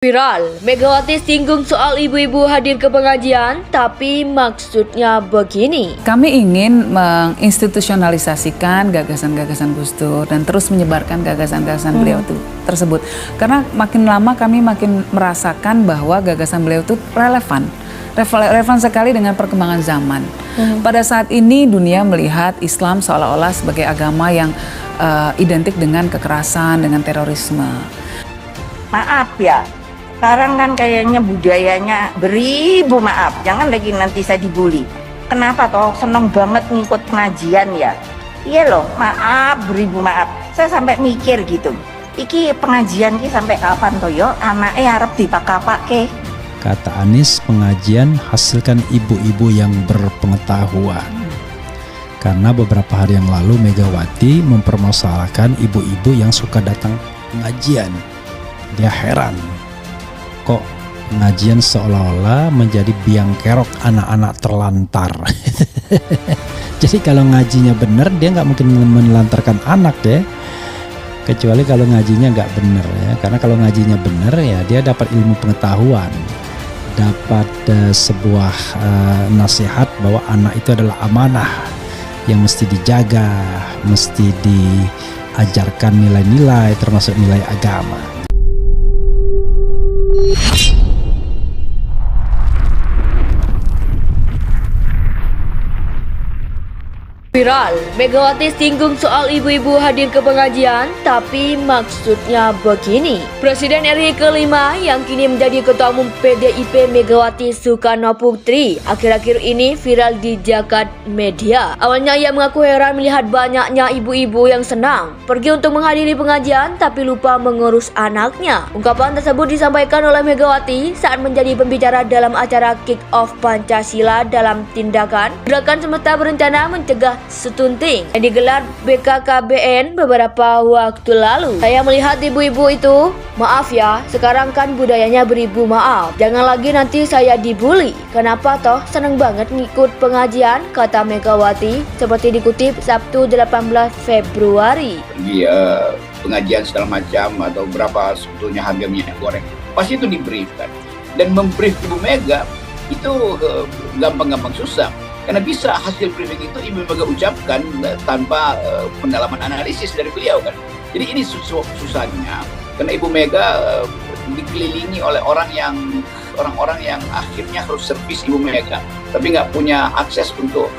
Viral, Megawati singgung soal ibu-ibu hadir ke pengajian, tapi maksudnya begini. Kami ingin menginstitusionalisasikan gagasan-gagasan Gus Dur dan terus menyebarkan gagasan-gagasan beliau tersebut. Karena makin lama kami makin merasakan bahwa gagasan beliau itu relevan sekali dengan perkembangan zaman. Pada saat ini dunia melihat Islam seolah-olah sebagai agama yang identik dengan kekerasan, dengan terorisme. Maaf ya, sekarang kan kayaknya budayanya beribu maaf, jangan lagi nanti saya dibully. Kenapa toh seneng banget ngikut pengajian ya? Iya loh, maaf beribu maaf. Saya sampai mikir gitu, iki pengajian ki sampai kapan toh yo? Anaknya harap dipakai. Kata Anies, pengajian hasilkan ibu-ibu yang berpengetahuan. Karena beberapa hari yang lalu Megawati mempermasalahkan ibu-ibu yang suka datang pengajian. Dia heran, kok pengajian seolah-olah menjadi biang kerok anak-anak terlantar. Jadi kalau ngajinya benar, dia nggak mungkin menelantarkan anak ya. Kecuali kalau ngajinya nggak benar ya. Karena kalau ngajinya benar ya dia dapat ilmu pengetahuan, dapat sebuah nasihat bahwa anak itu adalah amanah yang mesti dijaga, mesti diajarkan nilai-nilai termasuk nilai agama. Viral, Megawati singgung soal ibu-ibu hadir ke pengajian, tapi maksudnya begini. Presiden RI kelima yang kini menjadi Ketua Umum PDIP Megawati Soekarno Putri akhir-akhir ini viral di jagat media. Awalnya ia mengaku heran melihat banyaknya ibu-ibu yang senang pergi untuk menghadiri pengajian tapi lupa mengurus anaknya. Ungkapan tersebut disampaikan oleh Megawati saat menjadi pembicara dalam acara Kick Off Pancasila dalam tindakan Gerakan Semesta Berencana Mencegah Stunting yang digelar BKKBN beberapa waktu lalu. Saya melihat ibu-ibu itu, maaf ya, sekarang kan budayanya beribu maaf. Jangan lagi nanti saya dibully. Kenapa toh seneng banget ngikut pengajian, kata Megawati seperti dikutip Sabtu 18 Februari. Pergi pengajian segala macam atau berapa sebetulnya harga minyak goreng. Pasti itu di-briefkan. Dan membrief Ibu Mega itu gampang-gampang susah. Karena bisa hasil briefing itu Ibu Mega ucapkan tanpa pendalaman analisis dari beliau kan. Jadi ini susahnya karena Ibu Mega dikelilingi oleh orang-orang yang akhirnya harus servis Ibu Mega, tapi nggak punya akses untuk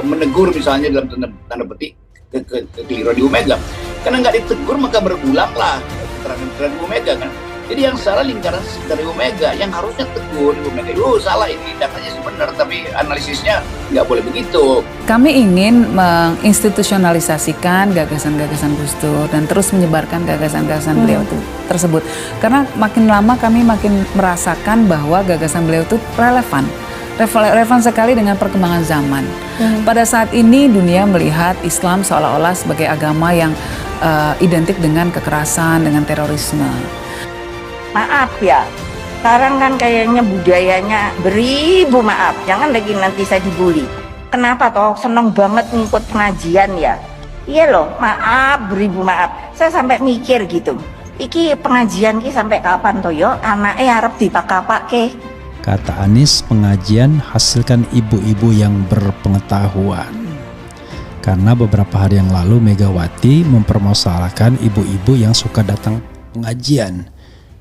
menegur misalnya dalam tanda petik kekeliruan Ibu Mega. Karena nggak ditegur maka berulanglah keterangan Ibu Mega kan. Jadi yang salah lingkaran sekitar Ibu Mega, yang harusnya tegur Ibu Mega. Salah ini datanya sebenarnya, tapi analisisnya nggak boleh begitu. Kami ingin menginstitusionalisasikan gagasan-gagasan Gus Dur dan terus menyebarkan gagasan-gagasan beliau tersebut. Karena makin lama kami makin merasakan bahwa gagasan beliau itu relevan sekali dengan perkembangan zaman. Pada saat ini dunia melihat Islam seolah-olah sebagai agama yang identik dengan kekerasan, dengan terorisme. Maaf ya, sekarang kan kayaknya budayanya beribu maaf, jangan lagi nanti saya dibully. Kenapa toh seneng banget ngikut pengajian ya? Iya loh, maaf beribu maaf. Saya sampai mikir gitu, iki pengajian ki sampai kapan toh yo? Anaknya harap dipakai. Kata Anies, pengajian hasilkan ibu-ibu yang berpengetahuan. Karena beberapa hari yang lalu Megawati mempermasalahkan ibu-ibu yang suka datang pengajian.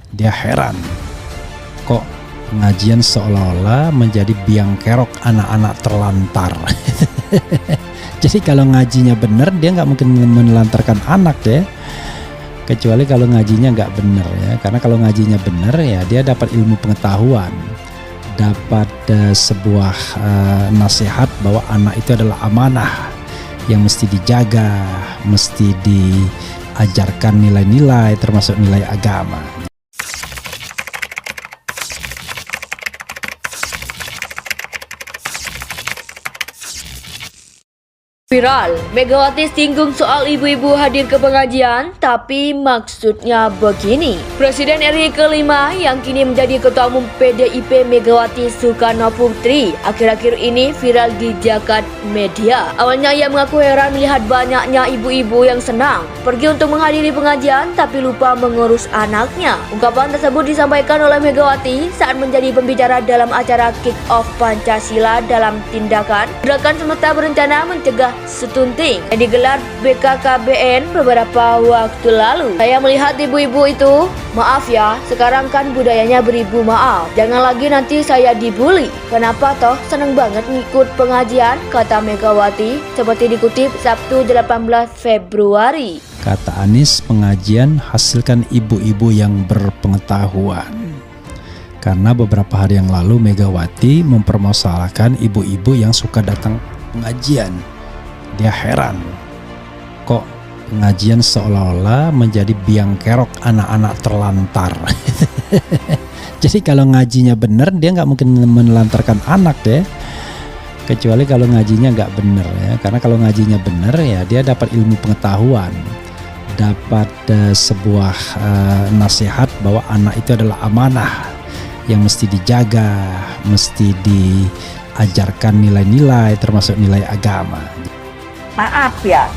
Dia heran, kok pengajian seolah-olah menjadi biang kerok anak-anak terlantar. Jadi kalau ngajinya benar, dia nggak mungkin menelantarkan anak ya. Kecuali kalau ngajinya nggak benar ya. Karena kalau ngajinya benar ya dia dapat ilmu pengetahuan, dapat sebuah nasihat bahwa anak itu adalah amanah yang mesti dijaga, mesti diajarkan nilai-nilai termasuk nilai agama. Viral, Megawati singgung soal ibu-ibu hadir ke pengajian, tapi maksudnya begini. Presiden RI kelima yang kini menjadi Ketua Umum PDIP Megawati Soekarno Putri akhir-akhir ini viral di jagat media. Awalnya ia mengaku heran melihat banyaknya ibu-ibu yang senang pergi untuk menghadiri pengajian tapi lupa mengurus anaknya. Ungkapan tersebut disampaikan oleh Megawati saat menjadi pembicara dalam acara Kick Off Pancasila dalam tindakan Gerakan Semesta Berencana Mencegah Stunting yang digelar BKKBN beberapa waktu lalu. Saya melihat ibu-ibu itu, maaf ya, sekarang kan budayanya beribu maaf. Jangan lagi nanti saya dibully. Kenapa toh seneng banget ngikut pengajian, kata Megawati seperti dikutip Sabtu 18 Februari. Kata Anies, pengajian hasilkan ibu-ibu yang berpengetahuan. Karena beberapa hari yang lalu Megawati mempermasalahkan ibu-ibu yang suka datang pengajian. Dia heran, kok pengajian seolah-olah menjadi biang kerok anak-anak terlantar. Jadi kalau ngajinya benar, dia nggak mungkin menelantarkan anak deh. Kecuali kalau ngajinya nggak benar ya. Karena kalau ngajinya benar ya dia dapat ilmu pengetahuan, dapat sebuah nasihat bahwa anak itu adalah amanah yang mesti dijaga, mesti diajarkan nilai-nilai termasuk nilai agama. Maaf ya,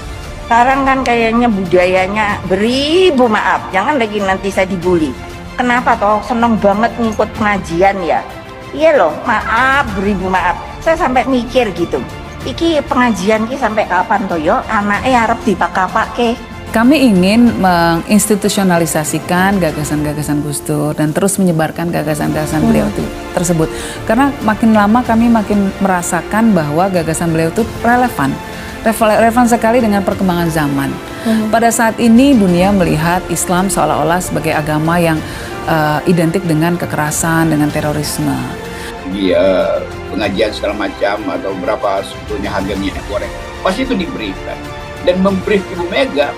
sekarang kan kayaknya budayanya beribu maaf. Jangan lagi nanti saya dibully. Kenapa toh seneng banget ngikut pengajian ya? Iya loh, maaf beribu maaf. Saya sampai mikir gitu. Iki pengajian ki sampai kapan toh yo? Anaknya harap dipakai. Kami ingin menginstitusionalisasikan gagasan-gagasan Gus Dur dan terus menyebarkan gagasan-gagasan beliau tersebut. Karena makin lama kami makin merasakan bahwa gagasan beliau itu relevan sekali dengan perkembangan zaman. Pada saat ini dunia melihat Islam seolah-olah sebagai agama yang identik dengan kekerasan, dengan terorisme. Dia pengajian segala macam atau berapa sebetulnya harga minyak goreng, pasti itu diberikan. Dan membrief Ibu Mega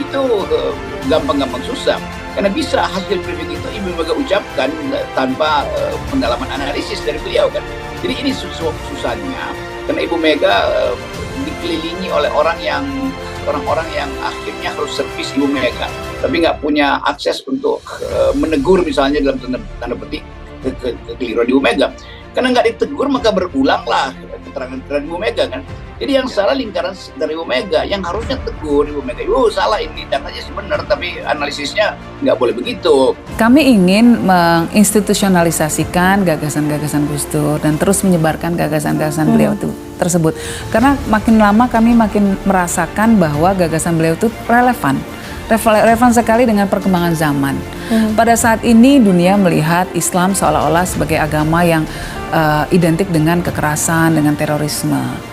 itu gampang-gampang susah. Karena bisa hasil briefing itu Ibu Mega ucapkan tanpa pendalaman analisis dari beliau kan. Jadi ini susahnya. Karena Ibu Mega dikelilingi oleh orang-orang yang akhirnya harus servis Ibu Mega, tapi nggak punya akses untuk menegur misalnya dalam tanda petik kekeliruan Ibu Mega. Karena nggak ditegur maka berulanglah keterangan Ibu Mega kan. Jadi yang salah lingkaran dari Ibu Mega, yang harusnya tegur Ibu Mega. Salah ini datanya sih benar, tapi analisisnya nggak boleh begitu. Kami ingin menginstitusionalisasikan gagasan-gagasan Gus Dur dan terus menyebarkan gagasan-gagasan beliau tersebut. Karena makin lama kami makin merasakan bahwa gagasan beliau itu relevan sekali dengan perkembangan zaman. Pada saat ini dunia melihat Islam seolah-olah sebagai agama yang identik dengan kekerasan, dengan terorisme.